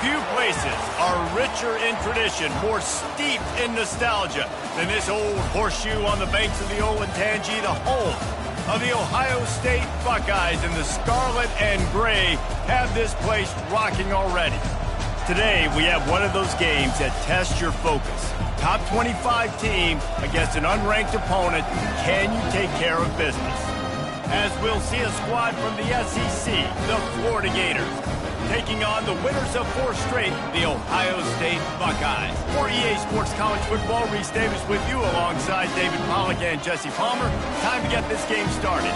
Few places are richer in tradition, more steeped in nostalgia than this old horseshoe on the banks of the old Ncaa, the home of the Ohio State Buckeyes, and the scarlet and gray have this place rocking already. Today, we have one of those games that tests your focus. Top 25 team against an unranked opponent. Can you take care of business? As we'll see a squad from the SEC, the Florida Gators, taking on the winners of 4 straight, the Ohio State Buckeyes. For EA Sports College Football, Reese Davis with you alongside David Pollack and Jesse Palmer. Time to get this game started.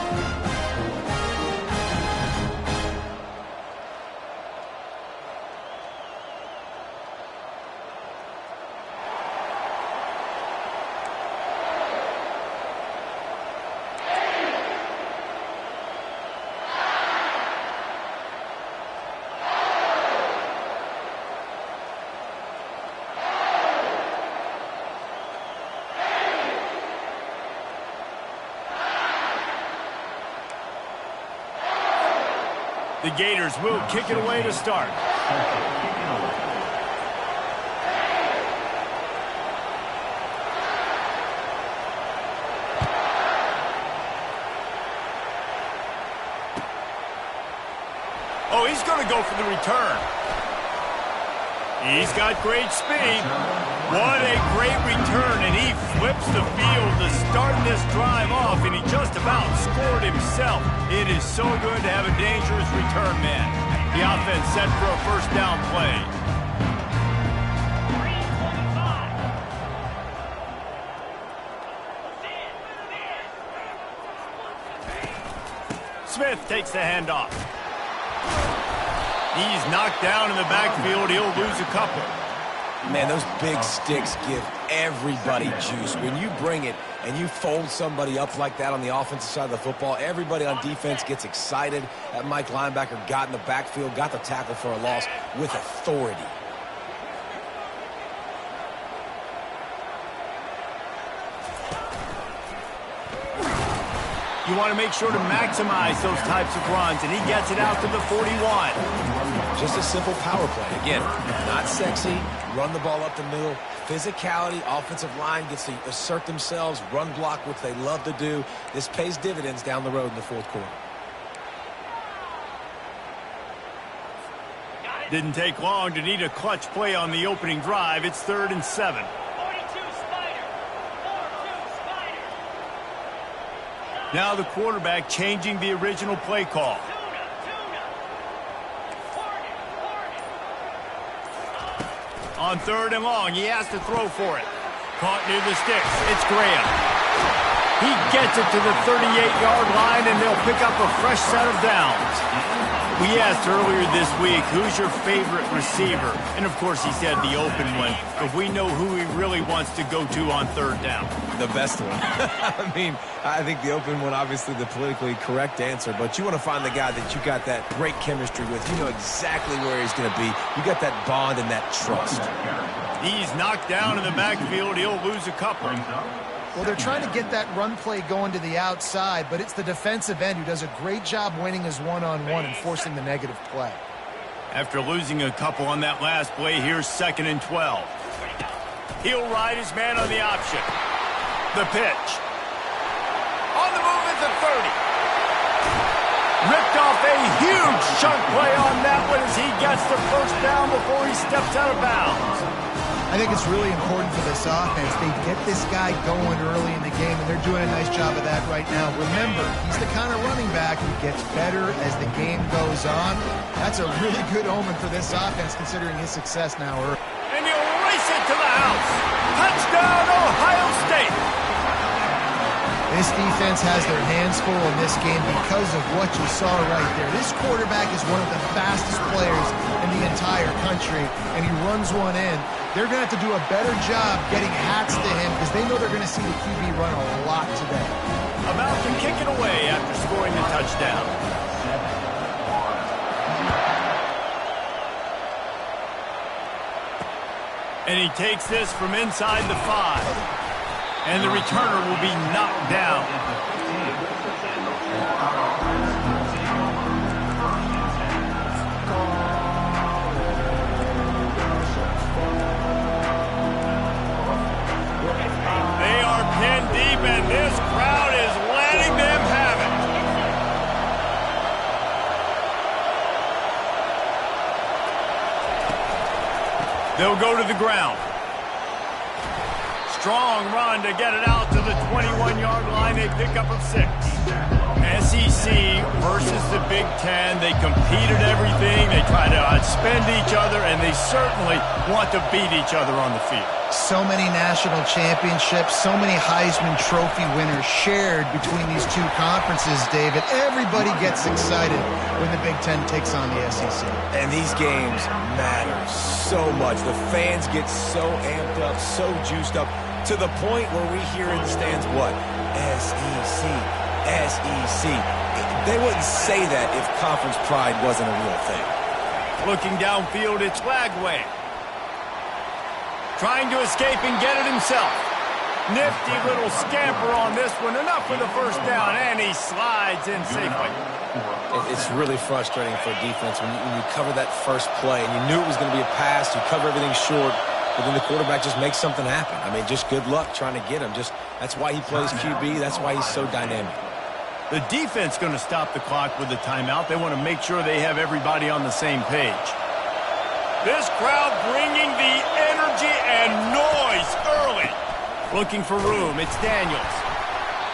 The Gators will kick it away to start. Oh, he's going to go for the return. He's got great speed. What a great return, and he flips the field to start this drive off, and he just about scored himself. It is so good to have a dangerous return man. The offense set for a first down play. Smith takes the handoff. He's knocked down in the backfield. He'll lose a couple. Man, those big sticks give everybody juice. When you bring it and you fold somebody up like that on the offensive side of the football, everybody on defense gets excited. That Mike linebacker got in the backfield, got the tackle for a loss with authority. You want to make sure to maximize those types of runs, and he gets it out to the 41. Just a simple power play. Again, not sexy, run the ball up the middle. Physicality, offensive line gets to assert themselves, run block, which they love to do. This pays dividends down the road in the fourth quarter. Didn't take long to need a clutch play on the opening drive. It's 3rd and 7. Now the quarterback changing the original play call. On 3rd and long, he has to throw for it. Caught near the sticks. It's Graham. He gets it to the 38-yard line, and they'll pick up a fresh set of downs. We asked earlier this week, who's your favorite receiver? And, of course, he said the open one. But we know who he really wants to go to on 3rd down. The best one. I mean, I think the open one, obviously the politically correct answer, but you want to find the guy that you got that great chemistry with. You know exactly where he's going to be. You got that bond and that trust. He's knocked down in the backfield. He'll lose a couple. Well, they're trying to get that run play going to the outside, but it's the defensive end who does a great job winning his one-on-one and forcing the negative play. After losing a couple on that last play, here's 2nd and 12. He'll ride his man on the option. The pitch. On the move at the 30. Ripped off a huge chunk play on that one as he gets the first down before he steps out of bounds. I think it's really important for this offense. They get this guy going early in the game, and they're doing a nice job of that right now. Remember, he's the kind of running back who gets better as the game goes on. That's a really good omen for this offense, considering his success now early. And he'll race it to the house. Touchdown, Ohio State. This defense has their hands full in this game because of what you saw right there. This quarterback is one of the fastest players in the entire country, and he runs one in. They're going to have to do a better job getting hats to him because they know they're going to see the QB run a lot today. About to kick it away after scoring the touchdown. And he takes this from inside the 5. And the returner will be knocked down. They'll go to the ground. Strong run to get it out to the 21-yard line. They pick up of 6. SEC versus the Big Ten. They compete at everything. They try to outspend each other, and they certainly want to beat each other on the field. So many national championships, so many Heisman Trophy winners shared between these two conferences, David. Everybody gets excited when the Big Ten takes on the SEC. And these games matter so much. The fans get so amped up, so juiced up, to the point where we hear in the stands, what? SEC. SEC. They wouldn't say that if conference pride wasn't a real thing. Looking downfield, it's Lagway. Trying to escape and get it himself. Nifty little scamper on this one. Enough for the first down, and he slides in safely. It's really frustrating for a defense when you cover that first play, and you knew it was going to be a pass. You cover everything short, but then the quarterback just makes something happen. I mean, just good luck trying to get him. That's why he plays QB. That's why he's so dynamic. The defense going to stop the clock with the timeout. They want to make sure they have everybody on the same page. This crowd bringing the energy and noise early. Looking for room. It's Daniels.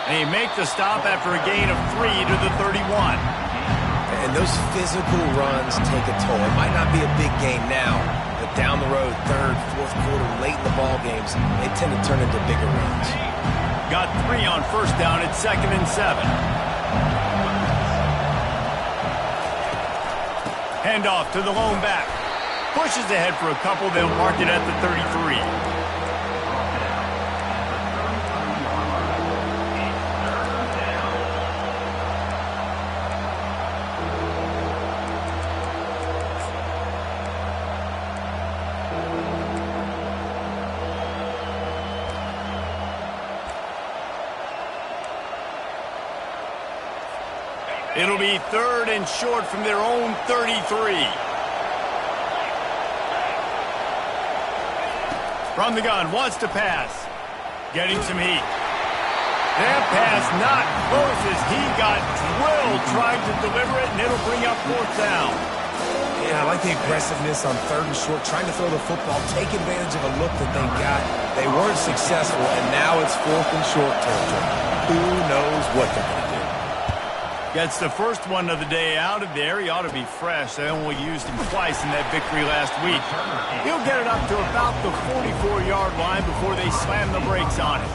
And he make the stop after a gain of 3 to the 31. And those physical runs take a toll. It might not be a big game now, but down the road, third, fourth quarter, late in the ball games, they tend to turn into bigger runs. Got 3 on first down. It's 2nd and 7. Handoff to the lone back. Pushes ahead for a couple. They'll mark it at the 33. It'll be 3rd and short from their own 33. From the gun, wants to pass. Getting some heat. That pass not close as he got drilled trying to deliver it, and it'll bring up 4th down. Yeah, I like the aggressiveness on 3rd and short, trying to throw the football, take advantage of a look that they got. They weren't successful, and now it's 4th and short territory. Who knows what they're going to do? Gets the first one of the day out of there. He ought to be fresh. They only used him twice in that victory last week. He'll get it up to about the 44-yard line before they slam the brakes on it.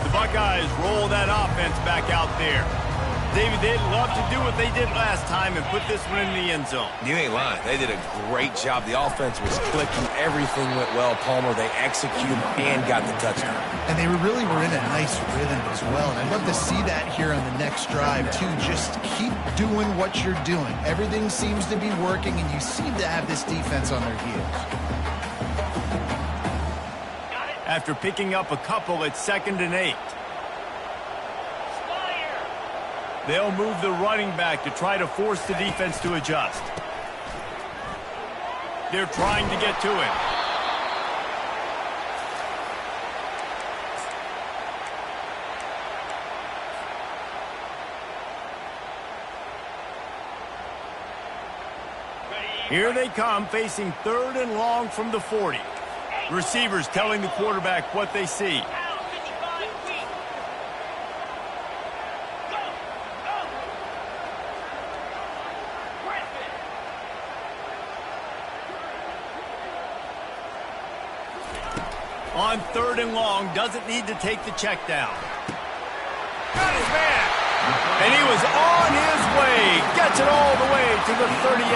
The Buckeyes roll that offense back out there. David, they'd love to do what they did last time and put this one in the end zone. You ain't lying. They did a great job. The offense was clicking. Everything went well. Palmer, they executed and got the touchdown. And they really were in a nice rhythm as well. And I'd love to see that here on the next drive, too. Just keep doing what you're doing. Everything seems to be working, and you seem to have this defense on their heels. After picking up a couple, it's 2nd and 8. They'll move the running back to try to force the defense to adjust. They're trying to get to him. Here they come, facing 3rd and long from the 40. Receivers telling the quarterback what they see. On 3rd and long, doesn't need to take the check down. Got his man. And he was on his way. Gets it all the way to the 38.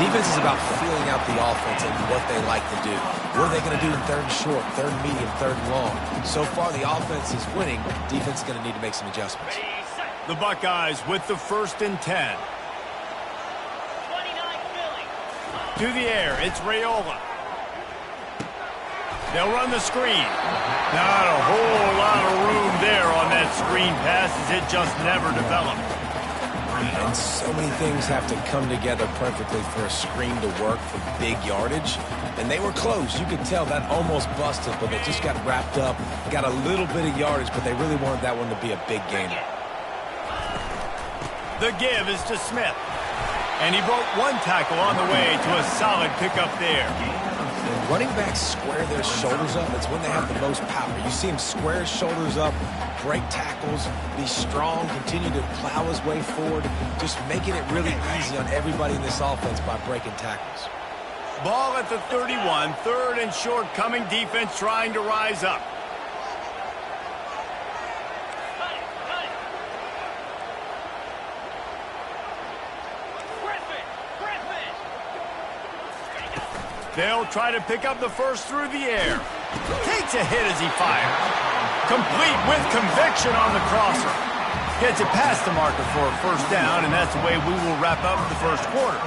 Defense is about feeling out the offense and what they like to do. What are they going to do in 3rd and short, 3rd and medium, 3rd and long? So far, the offense is winning. Defense is going to need to make some adjustments. The Buckeyes with the 1st and 10. To the air, it's Raiola. They'll run the screen. Not a whole lot of room there on that screen pass as it just never developed. And so many things have to come together perfectly for a screen to work for big yardage. And they were close. You could tell that almost busted, but they just got wrapped up, got a little bit of yardage, but they really wanted that one to be a big gainer. The give is to Smith. And he broke one tackle on the way to a solid pickup there. When running backs square their shoulders up, it's when they have the most power. You see him square his shoulders up, break tackles, be strong, continue to plow his way forward, just making it really easy on everybody in this offense by breaking tackles. Ball at the 31, third and short coming, defense trying to rise up. They'll try to pick up the first through the air. Takes a hit as he fires. Complete with conviction on the crosser. Gets it past the marker for a first down, and that's the way we will wrap up the first quarter.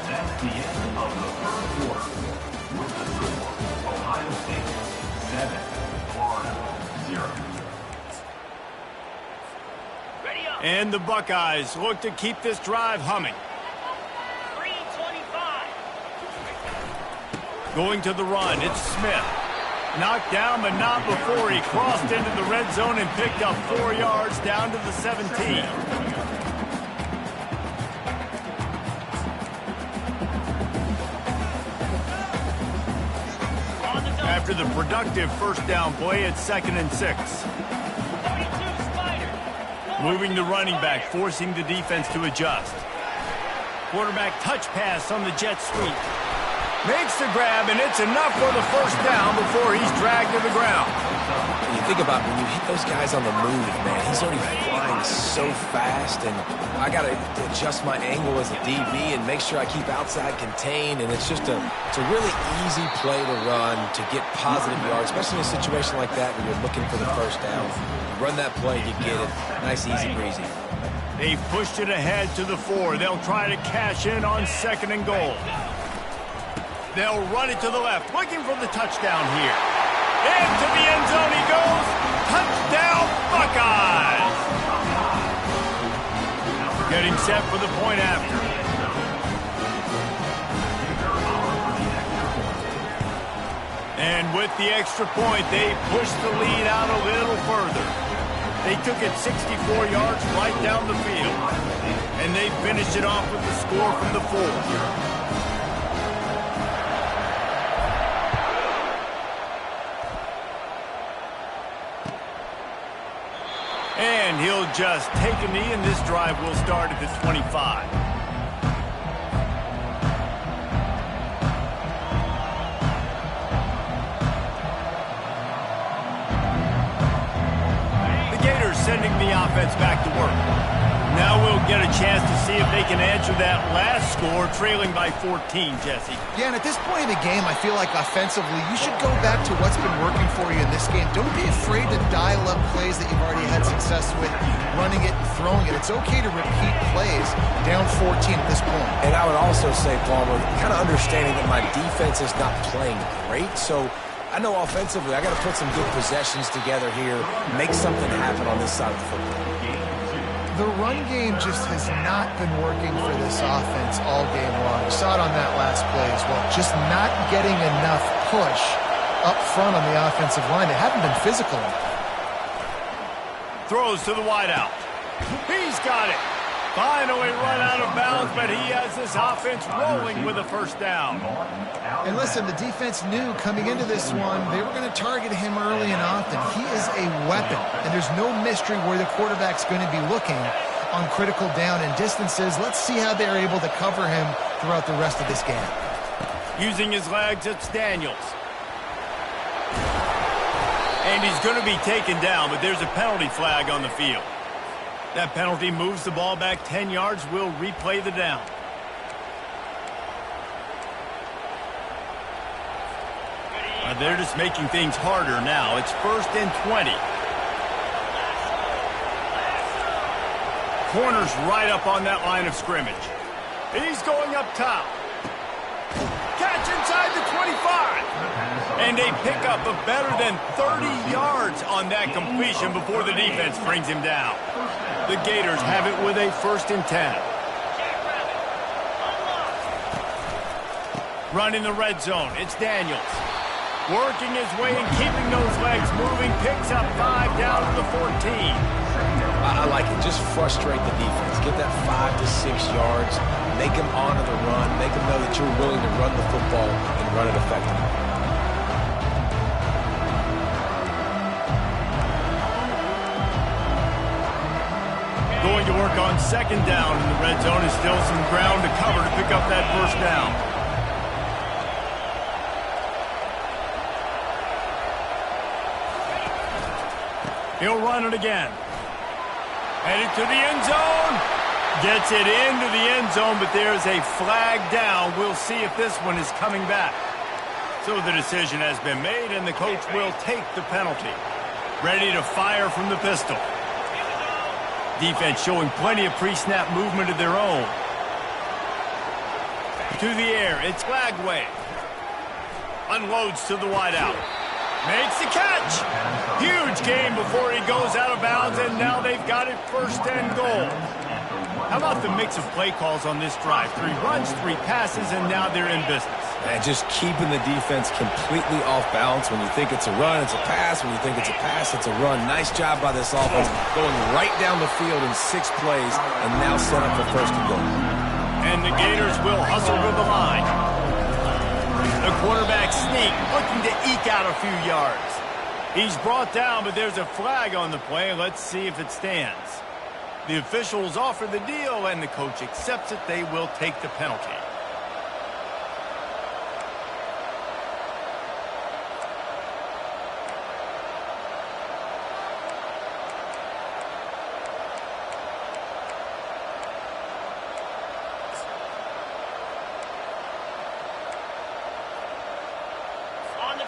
That's the end of the first quarter. With the score, Ohio State 7, Florida 0. And the Buckeyes look to keep this drive humming. 3:25. Going to the run, it's Smith. Knocked down, but not before he crossed into the red zone and picked up 4 yards down to the 17. After the productive first down play, it's 2nd and 6. Moving the running back, forcing the defense to adjust. Quarterback touch pass on the jet sweep. Makes the grab, and it's enough for the first down before he's dragged to the ground. When you think about when you hit those guys on the move, man, he's already flying so fast, and I got to adjust my angle as a DB and make sure I keep outside contained, and it's a really easy play to run to get positive yards, especially in a situation like that when you're looking for the first down. You run that play, you get it. Nice, easy breezy. They've pushed it ahead to the 4. They'll try to cash in on 2nd and goal. They'll run it to the left, looking for the touchdown here. Into the end zone he goes. Touchdown, Buckeyes! Getting set for the point after. And with the extra point, they pushed the lead out a little further. They took it 64 yards right down the field. And they finished it off with the score from the 4. And he'll just take a knee, and this drive will start at the 25. The Gators sending the offense back to work. Now we'll get a chance to see if they can answer that last score, trailing by 14, Jesse. Yeah, and at this point in the game, I feel like offensively, you should go back to what's been working for you in this game. Don't be afraid to dial up plays that you've already had success with, running it and throwing it. It's okay to repeat plays down 14 at this point. And I would also say, Palmer, kind of understanding that my defense is not playing great, so I know offensively I got to put some good possessions together here, make something happen on this side of the football. The run game just has not been working for this offense all game long. You saw it on that last play as well. Just not getting enough push up front on the offensive line. They haven't been physical enough. Throws to the wideout. He's got it. Finally run out of bounds, but he has this offense rolling with a first down. And listen, the defense knew coming into this one, they were going to target him early and often. He is a weapon, and there's no mystery where the quarterback's going to be looking on critical down and distances. Let's see how they're able to cover him throughout the rest of this game. Using his legs, it's Daniels. And he's going to be taken down, but there's a penalty flag on the field. That penalty moves the ball back 10 yards. We'll replay the down. They're just making things harder now. It's 1st and 20. Corner's right up on that line of scrimmage. He's going up top. Catch inside the 25. And they pick up a better than 30 yards on that completion before the defense brings him down. The Gators have it with a 1st and 10. Running the red zone, it's Daniels. Working his way and keeping those legs moving, picks up 5 down to the 14. I like it. Just frustrate the defense. Get that 5 to 6 yards. Make them honor the run. Make them know that you're willing to run the football and run it effectively. Going to work on 2nd down in the red zone. Is still some ground to cover to pick up that 1st down. He'll run it again. Headed to the end zone. Gets it into the end zone, but there's a flag down. We'll see if this one is coming back. So the decision has been made, and the coach will take the penalty. Ready to fire from the pistol. Defense showing plenty of pre-snap movement of their own. To the air, it's Flagway. Unloads to the wideout. Makes the catch. Huge gain before he goes out of bounds, and now they've got it 1st and goal. How about the mix of play calls on this drive? 3 runs, 3 passes, and now they're in business. And just keeping the defense completely off balance. When you think it's a run, it's a pass. When you think it's a pass, it's a run. Nice job by this offense, going right down the field in 6 plays, and now set up for 1st and goal. And the Gators will hustle to the line. The quarterback sneak, looking to eke out a few yards. He's brought down, but there's a flag on the play. Let's see if it stands. The officials offer the deal, and the coach accepts it. They will take the penalty.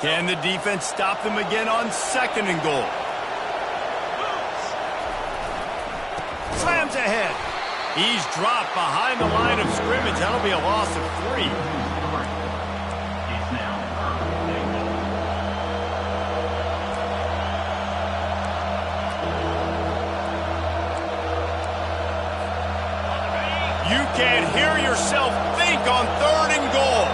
Can the defense stop them again on 2nd and goal? Slams ahead. He's dropped behind the line of scrimmage. That'll be a loss of 3. You can't hear yourself think on 3rd and goal.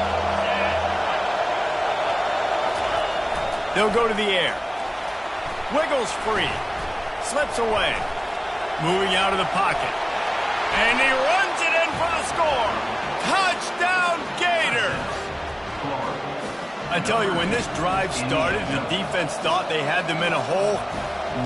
They'll go to the air. Wiggles free. Slips away. Moving out of the pocket. And he runs it in for the score. Touchdown, Gators! I tell you, when this drive started, the defense thought they had them in a hole.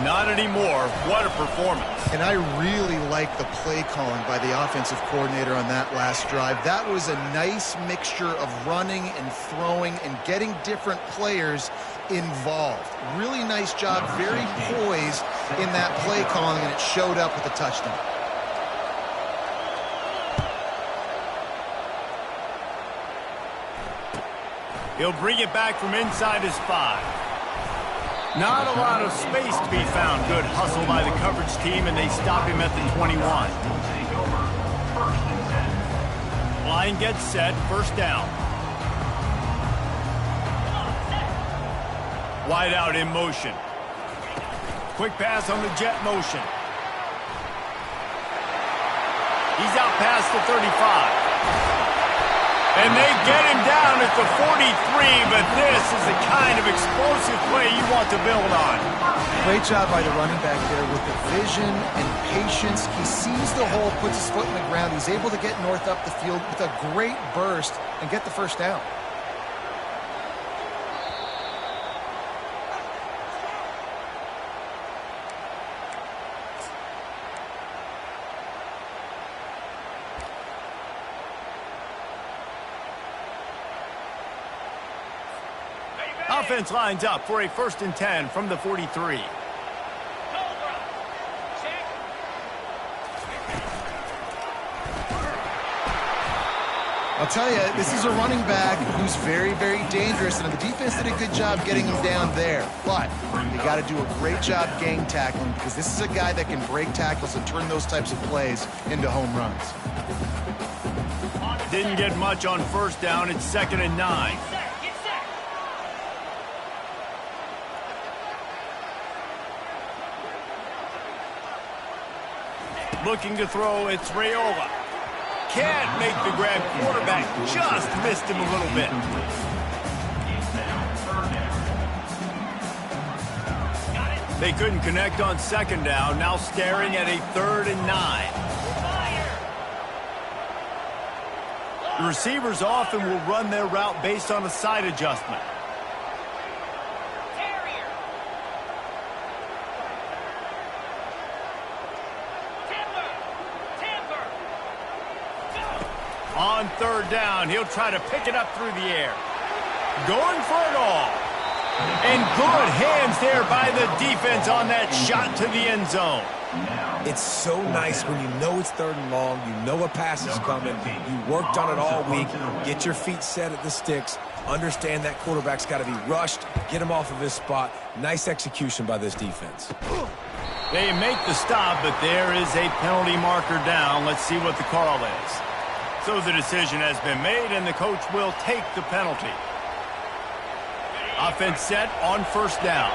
Not anymore. What a performance. And I really like the play calling by the offensive coordinator on that last drive. That was a nice mixture of running and throwing and getting different players involved. Really nice job, very poised in that play calling, and it showed up with a touchdown. He'll bring it back from inside his 5. Not a lot of space to be found. Good hustle by the coverage team, and they stop him at the 21. Line gets set, 1st down. Wide out in motion. Quick pass on the jet motion. He's out past the 35. And they get him down at the 43, but this is the kind of explosive play you want to build on. Great job by the running back there with the vision and patience. He sees the hole, puts his foot in the ground. He's able to get north up the field with a great burst and get the 1st down. Offense lines up for a 1st and 10 from the 43. I'll tell you, this is a running back who's very, very dangerous, and the defense did a good job getting him down there. But you got to do a great job gang tackling, because this is a guy that can break tackles and turn those types of plays into home runs. Didn't get much on 1st down. It's 2nd and 9. Looking to throw, it's Raiola. Can't make the grab. Quarterback just missed him a little bit. They couldn't connect on second down. Now staring at a 3rd and 9. The receivers often will run their route based on a side adjustment. On 3rd down, he'll try to pick it up through the air. Going for it all. And good hands there by the defense on that shot to the end zone. It's so nice when you know it's 3rd and long, you know a pass is coming, you worked on it all week, get your feet set at the sticks, understand that quarterback's got to be rushed, get him off of his spot. Nice execution by this defense. They make the stop, but there is a penalty marker down. Let's see what the call is. So the decision has been made, and the coach will take the penalty. Offense set on 1st down.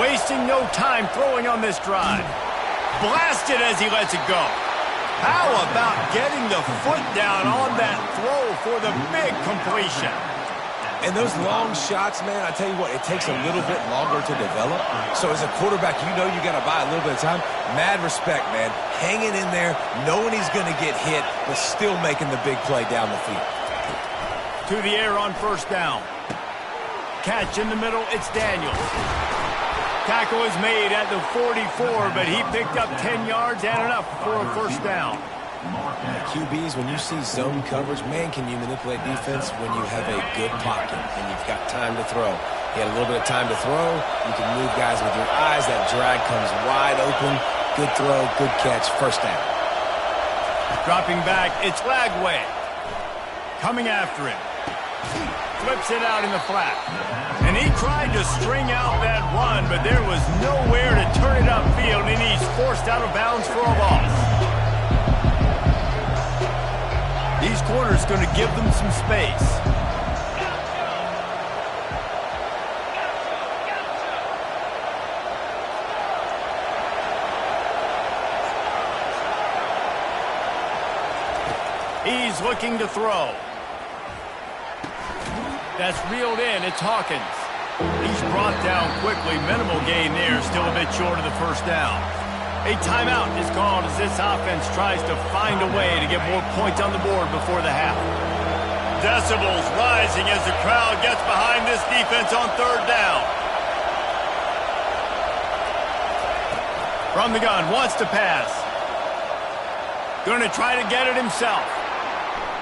Wasting no time throwing on this drive. Blasted as he lets it go. How about getting the foot down on that throw for the big completion? And those long shots, man, I tell you what, it takes a little bit longer to develop. So as a quarterback, you know you got to buy a little bit of time. Mad respect, man. Hanging in there, knowing he's going to get hit, but still making the big play down the field. To the air on 1st down. Catch in the middle, it's Daniels. Tackle is made at the 44, but he picked up 10 yards and enough for a 1st down. QBs, when you see zone coverage, man, can you manipulate defense when you have a good pocket and you've got time to throw. You had a little bit of time to throw. You can move guys with your eyes. That drag comes wide open. Good throw, good catch, 1st down. Dropping back, it's Lagway. Coming after him. Flips it out in the flat. And he tried to string out that run, but there was nowhere to turn it upfield, and he's forced out of bounds for a loss. These corners going to give them some space. He's looking to throw. That's reeled in. It's Hawkins. He's brought down quickly. Minimal gain there. Still a bit short of the 1st down. A timeout is called as this offense tries to find a way to get more points on the board before the half. Decibels rising as the crowd gets behind this defense on 3rd down. From the gun, wants to pass. Going to try to get it himself.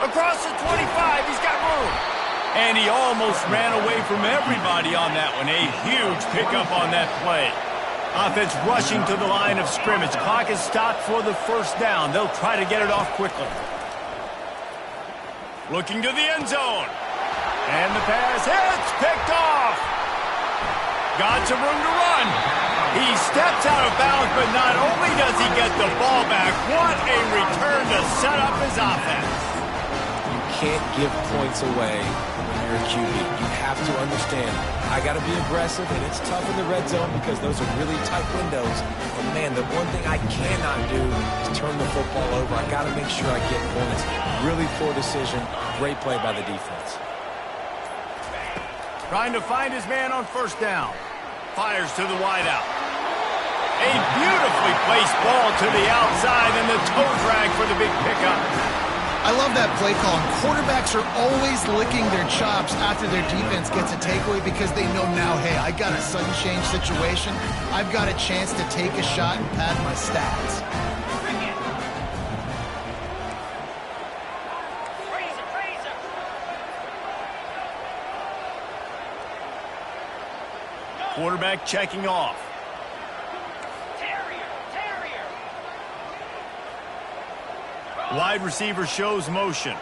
Across the 25, he's got room. And he almost ran away from everybody on that one. A huge pickup on that play. Offense rushing to the line of scrimmage. Clock is stopped for the 1st down. They'll try to get it off quickly. Looking to the end zone. And the pass hits. Picked off. Got some room to run. He steps out of bounds, but not only does he get the ball back, what a return to set up his offense. You can't give points away when you're a QB. You have to understand, I got to be aggressive, and it's tough in the red zone because those are really tight windows. But, man, the one thing I cannot do is turn the football over. I got to make sure I get points. Really poor decision. Great play by the defense. Trying to find his man on 1st down. Fires to the wideout. A beautifully placed ball to the outside, and the toe drag for the big pickup. I love that play call. Quarterbacks are always licking their chops after their defense gets a takeaway because they know now, hey, I got a sudden change situation. I've got a chance to take a shot and pad my stats. Quarterback checking off. Wide receiver shows motion.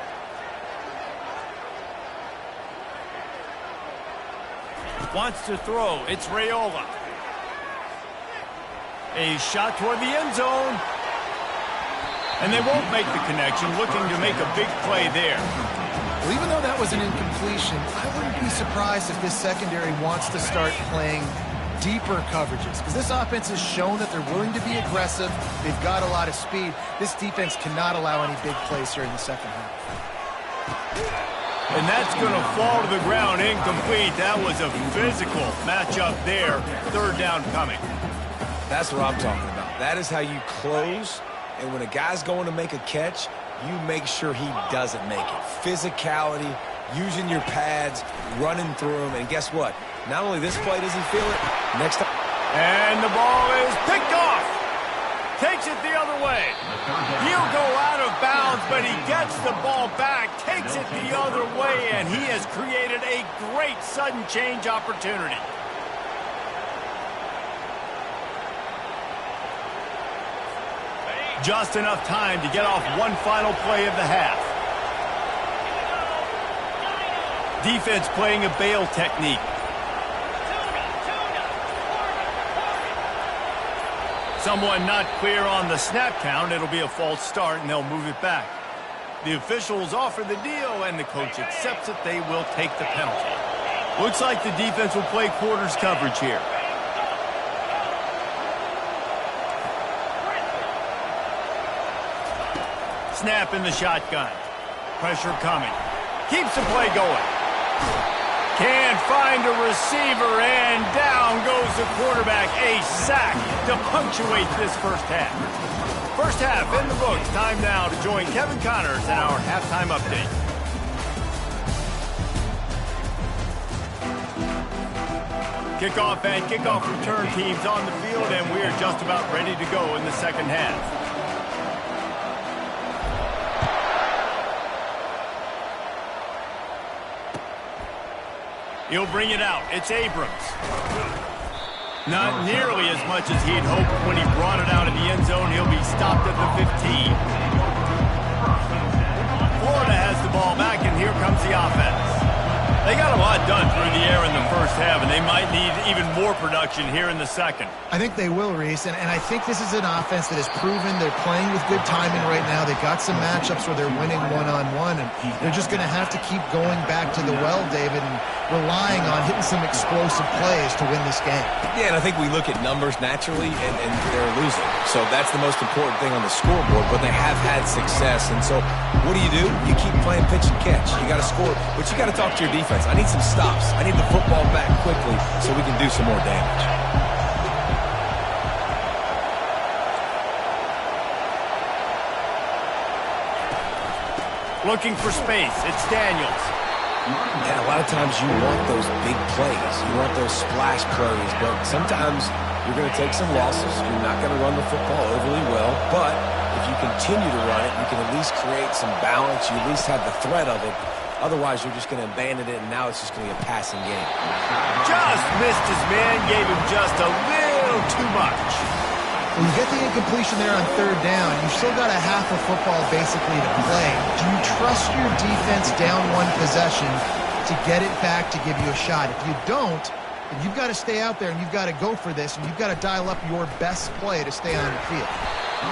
Wants to throw. It's Raiola. A shot toward the end zone. And they won't make the connection, looking to make a big play there. Well, even though that was an incompletion, I wouldn't be surprised if this secondary wants to start playing deeper coverages, because this offense has shown that they're willing to be aggressive. They've got a lot of speed. This defense cannot allow any big plays here in the second half. And that's going to fall to the ground incomplete. That was a physical matchup there. Third down coming. That's what I'm talking about. That is how you close, and when a guy's going to make a catch, you make sure he doesn't make it. Physicality, using your pads, running through them, and guess what? Not only this play does he feel it, next time. And the ball is picked off. Takes it the other way. He'll go out of bounds, but he gets the ball back, takes it the other way, and he has created a great sudden change opportunity. Just enough time to get off one final play of the half. Defense playing a bail technique. Someone not clear on the snap count. It'll be a false start, and they'll move it back. The officials offer the deal, and the coach accepts it. They will take the penalty. Looks like the defense will play quarters coverage here. Snap in the shotgun. Pressure coming. Keeps the play going. Can't find a receiver, and down goes the quarterback. A sack to punctuate this first half. First half in the books. Time now to join Kevin Connors in our halftime update. Kickoff and kickoff return teams on the field, and we are just about ready to go in the second half. He'll bring it out. It's Abrams. Not nearly as much as he'd hoped when he brought it out of the end zone. He'll be stopped at the 15. Florida has the ball back, and here comes the offense. They got a lot done through the air in the first half, and they might need even more production here in the second. I think they will, Reese, and I think this is an offense that has proven they're playing with good timing right now. They've got some matchups where they're winning one-on-one, and they're just going to have to keep going back to the well, David, and relying on hitting some explosive plays to win this game. Yeah, and I think we look at numbers naturally, and they're losing. So that's the most important thing on the scoreboard, but they have had success. And so what do? You keep playing pitch and catch. You got to score, but you got to talk to your defense. I need some stops. I need the football back quickly so we can do some more damage. Looking for space. It's Daniels. And a lot of times you want those big plays. You want those splash plays, but sometimes you're going to take some losses. You're not going to run the football overly well, but if you continue to run it, you can at least create some balance. You at least have the threat of it. Otherwise, you're just going to abandon it, and now it's just going to be a passing game. Just missed his man, gave him just a little too much. When you get the incompletion there on third down, you've still got a half of football basically to play. Do you trust your defense down one possession to get it back to give you a shot? If you don't, then you've got to stay out there and you've got to go for this, and you've got to dial up your best play to stay on the field.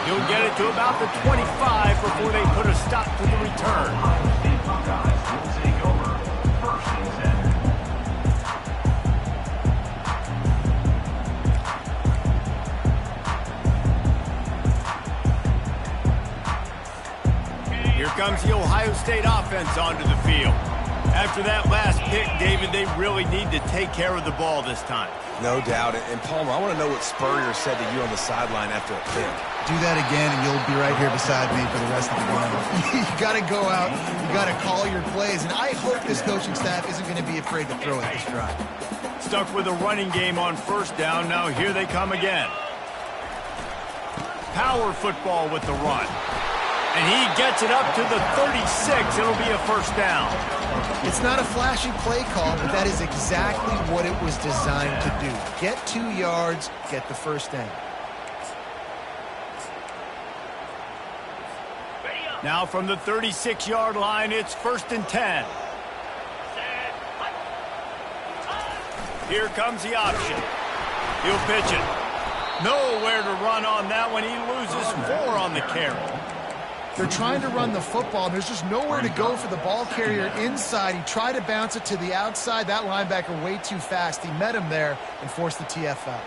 You'll get it to about the 25 before they put a stop to the return. Here comes the Ohio State offense onto the field. After that last pick, David, they really need to take care of the ball this time. No doubt. And Palmer, I want to know what Spurrier said to you on the sideline after a pick. Do that again, and you'll be right here beside me for the rest of the game. You got to go out. You got to call your plays. And I hope this coaching staff isn't going to be afraid to throw it this drive. Stuck with a running game on first down. Now here they come again. Power football with the run. And he gets it up to the 36. It'll be a first down. It's not a flashy play call, but that is exactly what it was designed to do. Get 2 yards, get the first down. Now from the 36-yard line, it's 1st and 10. Here comes the option. He'll pitch it. Nowhere to run on that one. He loses 4 on the carry. They're trying to run the football, and there's just nowhere to go for the ball carrier inside. He tried to bounce it to the outside. That linebacker way too fast. He met him there and forced the TFL.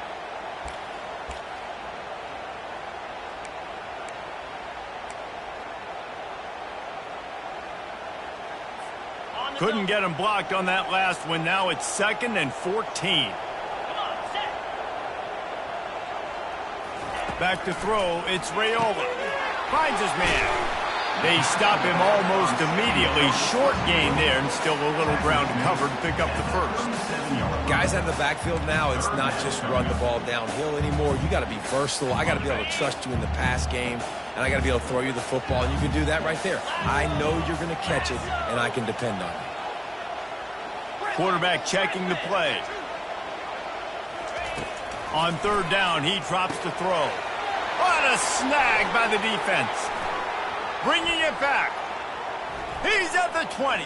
Couldn't get him blocked on that last one. Now it's 2nd and 14. Back to throw. It's Raiola. Finds his man. They stop him almost immediately. Short gain there, and still a little ground covered to pick up the first. Guys out of the backfield now, it's not just run the ball downhill anymore. You got to be versatile. I got to be able to trust you in the pass game, and I got to be able to throw you the football, and you can do that right there. I know you're going to catch it, and I can depend on you. Quarterback checking the play. On 3rd down, he drops the throw. What a snag by the defense. Bringing it back. He's at the 20.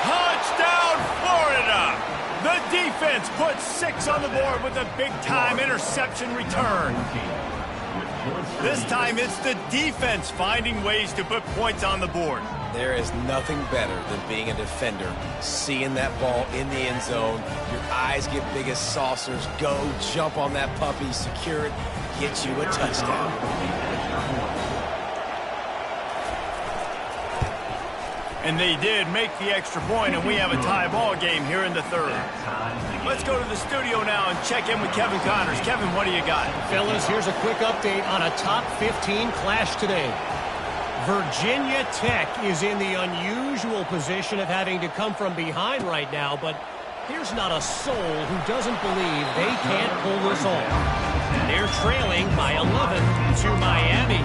Touchdown, Florida. The defense puts 6 on the board with a big-time interception return. This time, it's the defense finding ways to put points on the board. There is nothing better than being a defender, seeing that ball in the end zone. Your eyes get big as saucers. Go, jump on that puppy, secure it, get you a touchdown. And they did make the extra point, and we have a tie ball game here in the 3rd. Let's go to the studio now and check in with Kevin Connors. Kevin, what do you got? Fellas, here's a quick update on a top 15 clash today. Virginia Tech is in the unusual position of having to come from behind right now, but there's not a soul who doesn't believe they can't pull this off. They're trailing by 11 to Miami.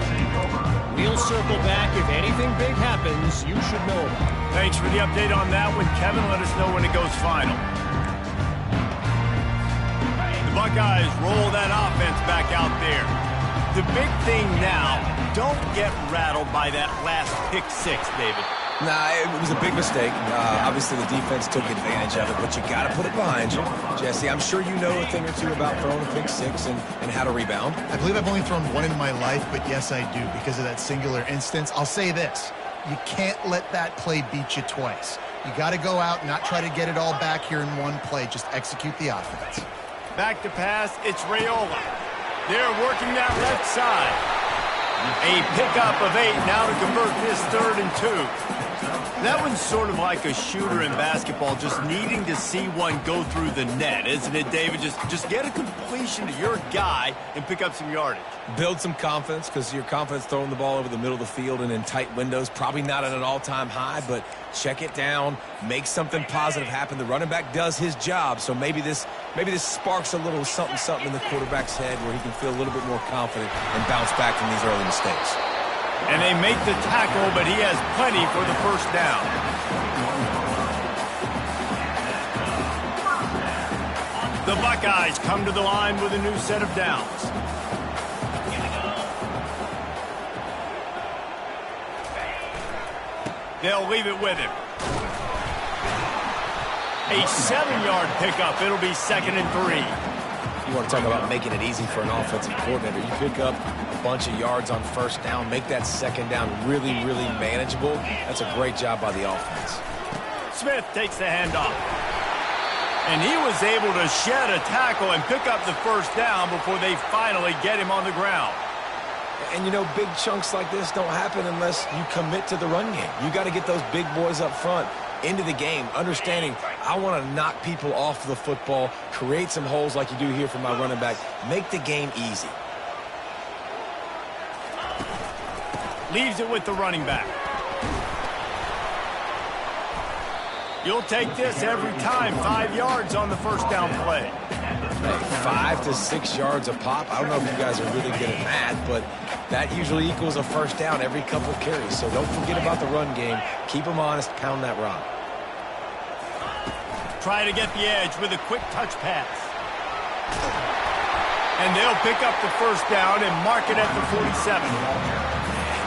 We'll circle back if anything big happens. You should know. Thanks for the update on that one, Kevin. Let us know when it goes final. The Buckeyes roll that offense back out there. The big thing now, don't get rattled by that last pick 6, David. Nah, it was a big mistake. Obviously, the defense took advantage of it, but you got to put it behind you. Jesse, I'm sure you know a thing or two about throwing a pick 6 and how to rebound. I believe I've only thrown one in my life, but yes, I do because of that singular instance. I'll say this. You can't let that play beat you twice. You got to go out and not try to get it all back here in one play. Just execute the offense. Back to pass, it's Raiola. They're working that left side. A pickup of 8 now to convert this 3rd and 2. That one's sort of like a shooter in basketball, just needing to see one go through the net, isn't it, David? Just get a completion to your guy and pick up some yardage. Build some confidence, because your confidence throwing the ball over the middle of the field and in tight windows, probably not at an all-time high, but check it down, make something positive happen. The running back does his job, so maybe this sparks a little something in the quarterback's head where he can feel a little bit more confident and bounce back from these early mistakes. And they make the tackle, but he has plenty for the first down. The Buckeyes come to the line with a new set of downs. They'll leave it with him. A 7-yard pickup. It'll be 2nd and 3. You want to talk about making it easy for an offensive coordinator. You pick up a bunch of yards on first down, make that second down really, really manageable. That's a great job by the offense. Smith takes the handoff. And he was able to shed a tackle and pick up the first down before they finally get him on the ground. And, you know, big chunks like this don't happen unless you commit to the run game. You got to get those big boys up front into the game, understanding I want to knock people off the football, create some holes like you do here for my running back, make the game easy. Leaves it with the running back. You'll take this every time. 5 yards on the first down play. 5 to 6 yards a pop. I don't know if you guys are really good at math, but that usually equals a first down every couple of carries. So don't forget about the run game. Keep them honest. Pound that rock. Try to get the edge with a quick touch pass. And they'll pick up the first down and mark it at the 47.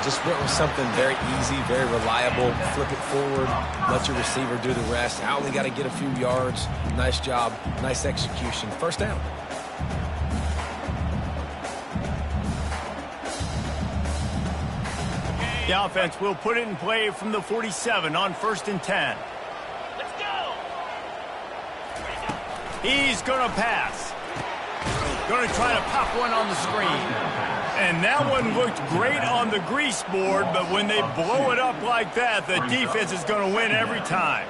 Just went with something very easy, very reliable. Flip it forward. Let your receiver do the rest. I only got to get a few yards. Nice job. Nice execution. First down. The offense will put it in play from the 47 on 1st and 10. Let's go. He's going to pass. Going to try to pop one on the screen. And that one looked great on the grease board, but when they blow it up like that, the defense is going to win every time.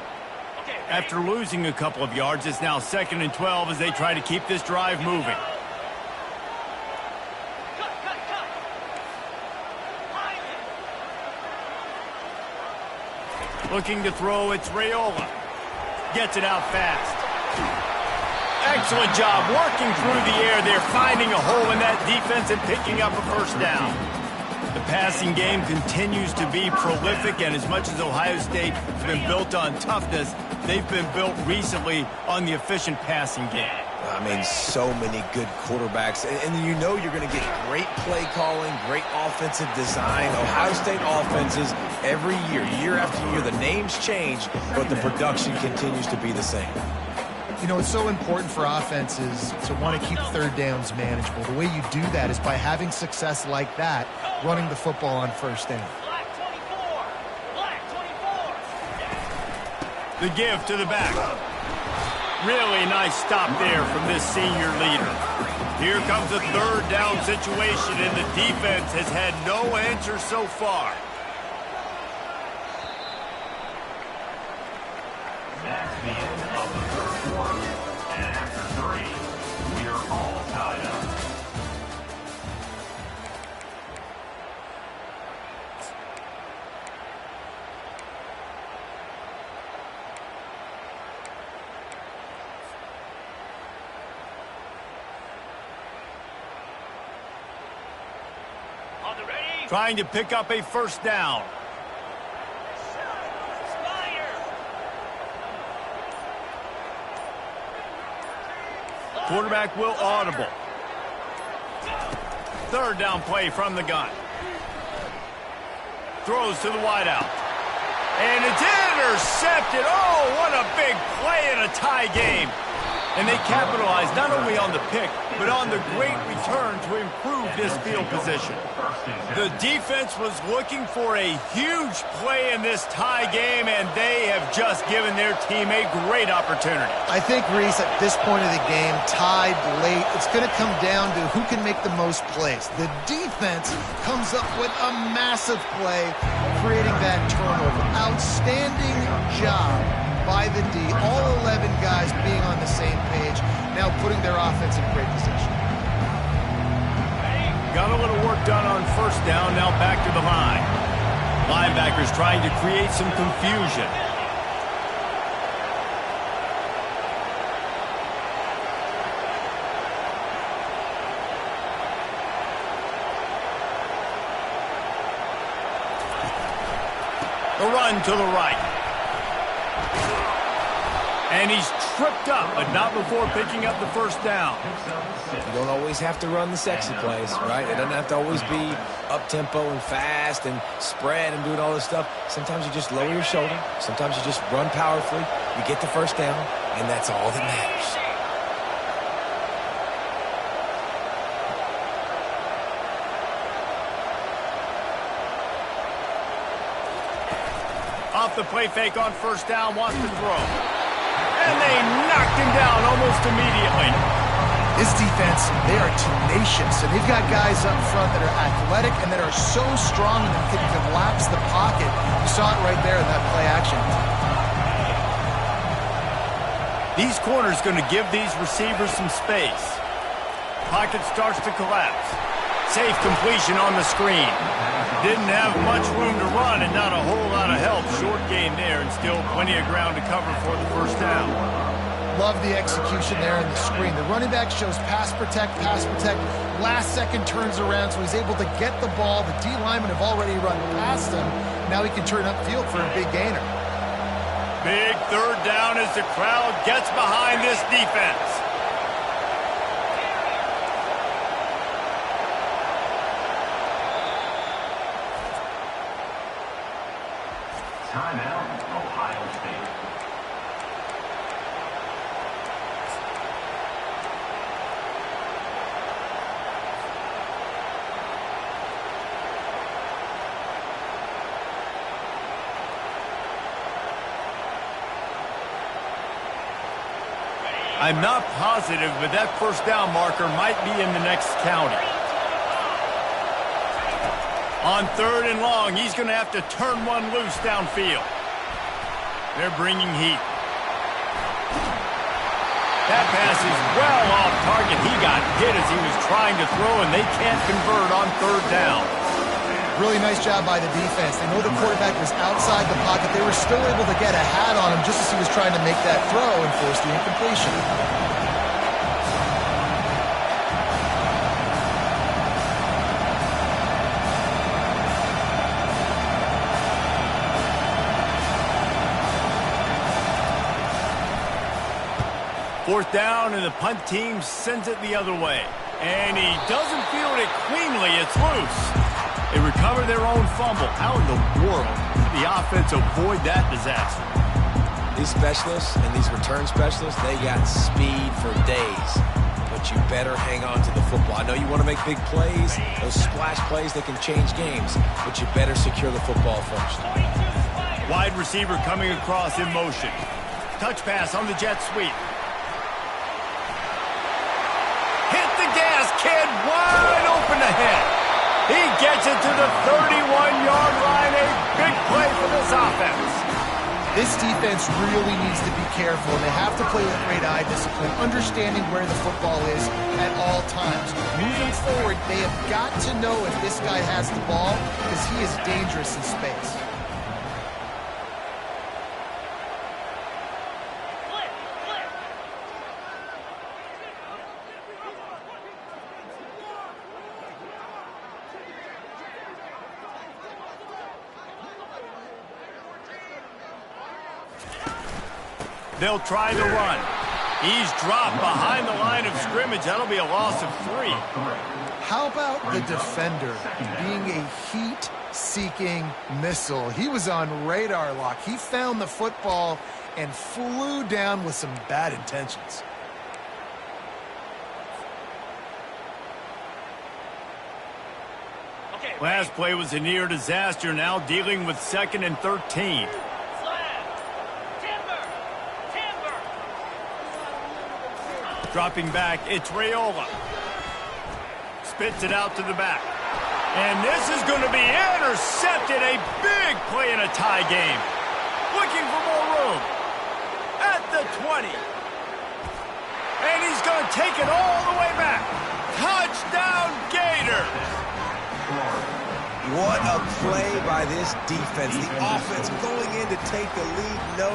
After losing a couple of yards, it's now 2nd and 12 as they try to keep this drive moving. Looking to throw, it's Raiola. Gets it out fast. Excellent job working through the air there, finding a hole in that defense and picking up a first down. The passing game continues to be prolific, and as much as Ohio State has been built on toughness, they've been built recently on the efficient passing game. I mean, so many good quarterbacks. And you know you're going to get great play calling, great offensive design. Ohio State offenses every year after year, the names change, but the production continues to be the same. You know, it's so important for offenses to want to keep third downs manageable. The way you do that is by having success like that, running the football on first down. Black 24. Black 24. The give to the back. Really nice stop there from this senior leader. Here comes a third down situation, and the defense has had no answer so far. That's the end of the third quarter. And after 3, we are all tied up. On the ready. Trying to pick up a first down. Quarterback will audible. Third down play from the gun. Throws to the wideout. And it's intercepted. Oh, what a big play in a tie game. And they capitalized not only on the pick, but on the great return to improve this field position. The defense was looking for a huge play in this tie game, and they have just given their team a great opportunity. I think, Reese, at this point of the game, tied late, it's going to come down to who can make the most plays. The defense comes up with a massive play, creating that turnover. Outstanding job by the D. All 11 guys being on the same page, now putting their offense in great position. Got a little work done on first down, now back to the line. Linebackers trying to create some confusion. The run to the right. And he's tripped up, but not before picking up the first down. You don't always have to run the sexy plays, right? It doesn't have to always be up-tempo and fast and spread and doing all this stuff. Sometimes you just lower your shoulder. Sometimes you just run powerfully. You get the first down, and that's all that matters. Off the play fake on first down, wants to throw. And they knocked him down almost immediately. This defense, they are tenacious, and they've got guys up front that are athletic and that are so strong and can collapse the pocket. You saw it right there in that play action. These corners going to give these receivers some space. Pocket starts to collapse. Safe completion on the screen. Didn't have much room to run and not a whole lot of help. Short game there and still plenty of ground to cover for the first down. Love the execution there in the screen. The running back shows pass protect. Last second turns around, so he's able to get the ball. The D linemen have already run past him. Now he can turn upfield for a big gainer. Big third down as the crowd gets behind this defense. Timeout, Ohio State. I'm not positive, but that first down marker might be in the next county. On 3rd and long, he's going to have to turn one loose downfield. They're bringing heat. That pass is well off target. He got hit as he was trying to throw, and they can't convert on 3rd down. Really nice job by the defense. They know the quarterback was outside the pocket. They were still able to get a hat on him just as he was trying to make that throw and force the incompletion. Fourth down, and the punt team sends it the other way. And he doesn't field it cleanly. It's loose. They recover their own fumble. How in the world did the offense avoid that disaster? These specialists and these return specialists, they got speed for days. But you better hang on to the football. I know you want to make big plays, those splash plays that can change games, but you better secure the football first. Wide receiver coming across in motion. Touch pass on the jet sweep. Hit the gas, kid, wide open ahead. He gets it to the 31-yard line. A big play for this offense. This defense really needs to be careful, and they have to play with great eye discipline, understanding where the football is at all times. Moving forward, they have got to know if this guy has the ball, because he is dangerous in space. They'll try the run. He's dropped behind the line of scrimmage. That'll be a loss of 3. How about the defender being a heat-seeking missile? He was on radar lock. He found the football and flew down with some bad intentions. Last play was a near disaster. Now dealing with 2nd and 13. Dropping back, it's Raiola. Spits it out to the back. And this is going to be intercepted. A big play in a tie game. Looking for more room. At the 20. And he's going to take it all the way back. Touchdown, Gators. What a play by this defense. The offense going in to take the lead. No.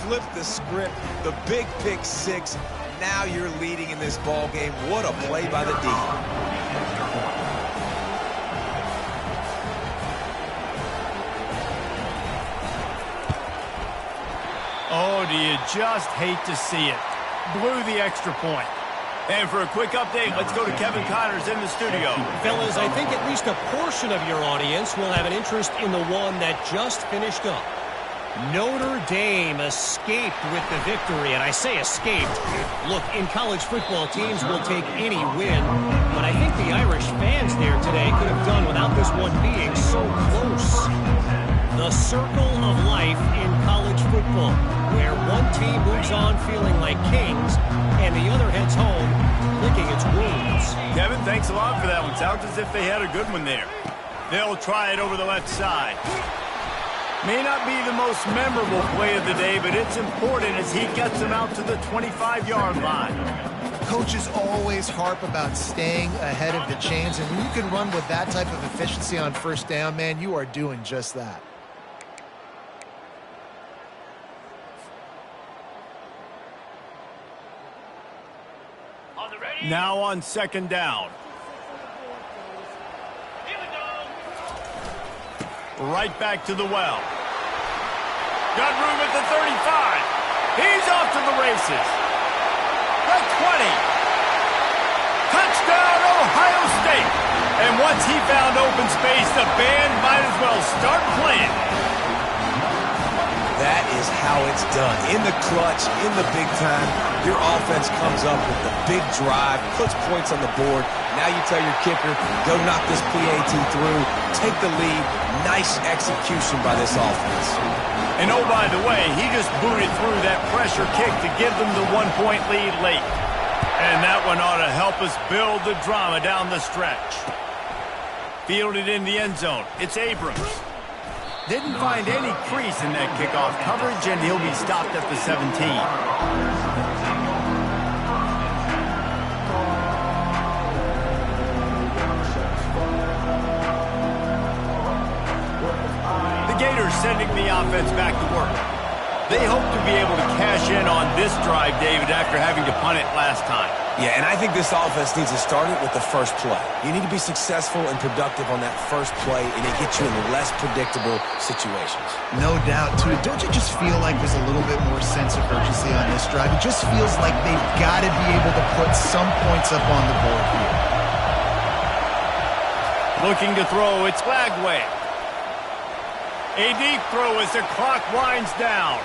Flip the script. The big pick 6. Now you're leading in this ball game. What a play by the D. Oh, do you just hate to see it? Blew the extra point. And for a quick update, let's go to Kevin Connors in the studio. Fellas, I think at least a portion of your audience will have an interest in the one that just finished up. Notre Dame escaped with the victory, and I say escaped. Look, in college football, teams will take any win, but I think the Irish fans there today could have done without this one being so close. The circle of life in college football, where one team moves on feeling like kings, and the other heads home licking its wounds. Kevin, thanks a lot for that one. Sounds as if they had a good one there. They'll try it over the left side. May not be the most memorable play of the day, but it's important as he gets them out to the 25-yard line. Coaches always harp about staying ahead of the chains, and when you can run with that type of efficiency on first down, man, you are doing just that. Now on 2nd down. Right back to the well. Got room at the 35. He's off to the races. The 20. Touchdown, Ohio State. And once he found open space, the band might as well start playing. That is how it's done. In the clutch, in the big time, your offense comes up with the big drive, puts points on the board. Now you tell your kicker, go knock this PAT through, take the lead. Nice execution by this offense. And oh, by the way, he just booted through that pressure kick to give them the 1-point lead late. And that one ought to help us build the drama down the stretch. Fielded in the end zone. It's Abrams. Didn't find any crease in that kickoff coverage, and he'll be stopped at the 17. Gators sending the offense back to work. They hope to be able to cash in on this drive, David, after having to punt it last time. Yeah, and I think this offense needs to start it with the first play. You need to be successful and productive on that first play, and it gets you in less predictable situations. No doubt, too. Don't you just feel like there's a little bit more sense of urgency on this drive? It just feels like they've got to be able to put some points up on the board here. Looking to throw, it's Flagway. A deep throw as the clock winds down.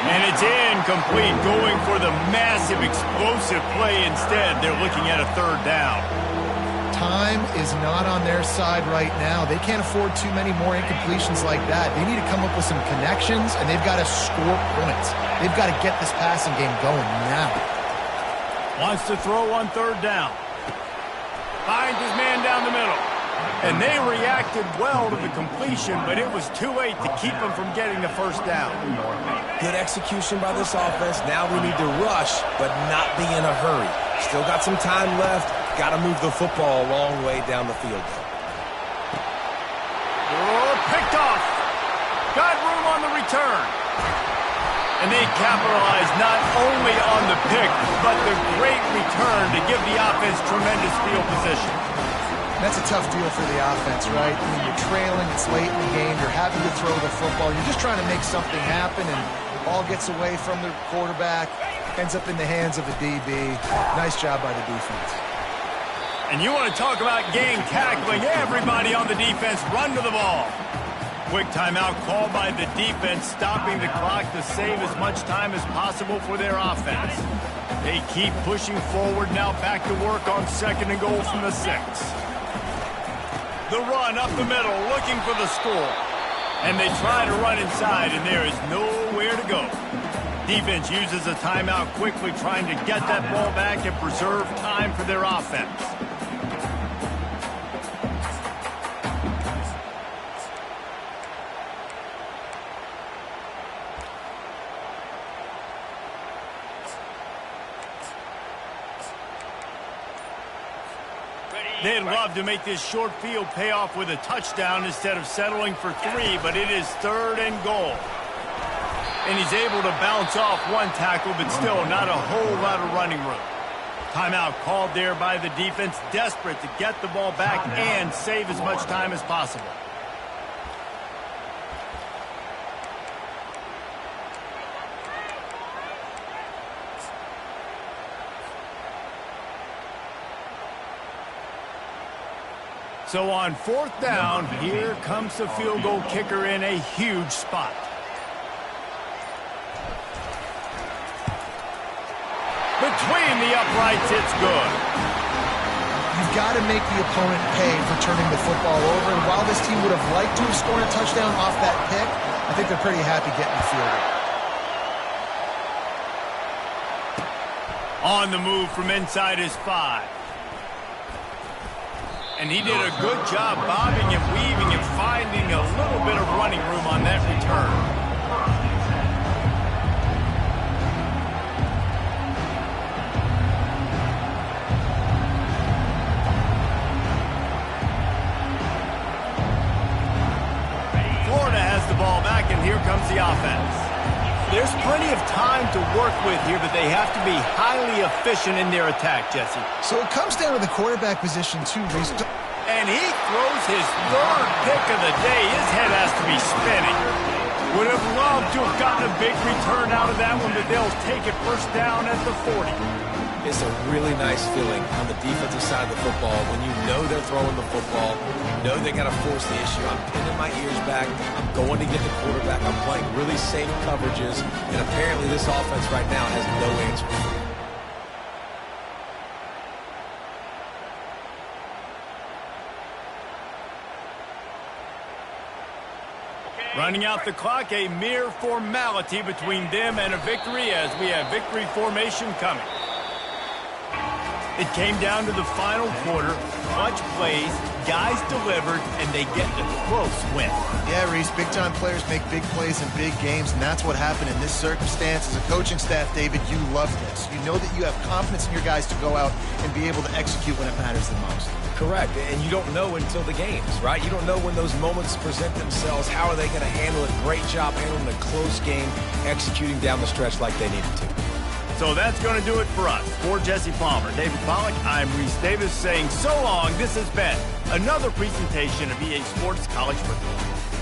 And it's incomplete, going for the massive, explosive play instead. They're looking at a third down. Time is not on their side right now. They can't afford too many more incompletions like that. They need to come up with some connections, and they've got to score points. They've got to get this passing game going now. Wants to throw on third down. Finds his man down the middle. And they reacted well to the completion, but it was too late to keep them from getting the first down. Good execution by this offense. Now we need to rush, but not be in a hurry. Still got some time left. Got to move the football a long way down the field. Oh, picked off. Got room on the return. And they capitalized not only on the pick, but the great return to give the offense tremendous field position. That's a tough deal for the offense, right? I mean, you're trailing, it's late in the game, you're having to throw the football, you're just trying to make something happen, and the ball gets away from the quarterback, ends up in the hands of the DB. Nice job by the defense. And you want to talk about game tackling, everybody on the defense run to the ball. Quick timeout called by the defense, stopping the clock to save as much time as possible for their offense. They keep pushing forward, now back to work on 2nd and goal from the 6. The run up the middle, looking for the score. And they try to run inside, and there is nowhere to go. Defense uses a timeout quickly, trying to get that ball back and preserve time for their offense. They'd love to make this short field pay off with a touchdown instead of settling for 3, but it is 3rd and goal. And he's able to bounce off one tackle, but still not a whole lot of running room. Timeout called there by the defense, desperate to get the ball back and save as much time as possible. So on 4th down, here comes the field goal kicker in a huge spot. Between the uprights, it's good. You've got to make the opponent pay for turning the football over. And while this team would have liked to have scored a touchdown off that pick, I think they're pretty happy getting the field goal. On the move from inside his 5. And he did a good job bobbing and weaving and finding a little bit of running room on that return. Florida has the ball back, and here comes the offense. There's plenty of time to work with here, but they have to be highly efficient in their attack, Jesse. So it comes down to the quarterback position, too. And he throws his 3rd pick of the day. His head has to be spinning. Would have loved to have gotten a big return out of that one, but they'll take it first down at the 40. It's a really nice feeling on the defensive side of the football when you know they're throwing the football, you know they got to force the issue. I'm pinning my ears back. I'm going to get the quarterback. I'm playing really safe coverages, and apparently this offense right now has no answers. Running out the clock, a mere formality between them and a victory as we have victory formation coming. It came down to the final quarter. Clutch plays, guys delivered, and they get the close win. Yeah, Reese, big-time players make big plays in big games, and that's what happened in this circumstance. As a coaching staff, David, you love this. You know that you have confidence in your guys to go out and be able to execute when it matters the most. Correct, and you don't know until the games, right? You don't know when those moments present themselves. How are they going to handle it? Great job handling a close game, executing down the stretch like they needed to. So that's going to do it for us. For Jesse Palmer, David Pollack, I'm Reese Davis saying so long. This has been another presentation of EA Sports College Football.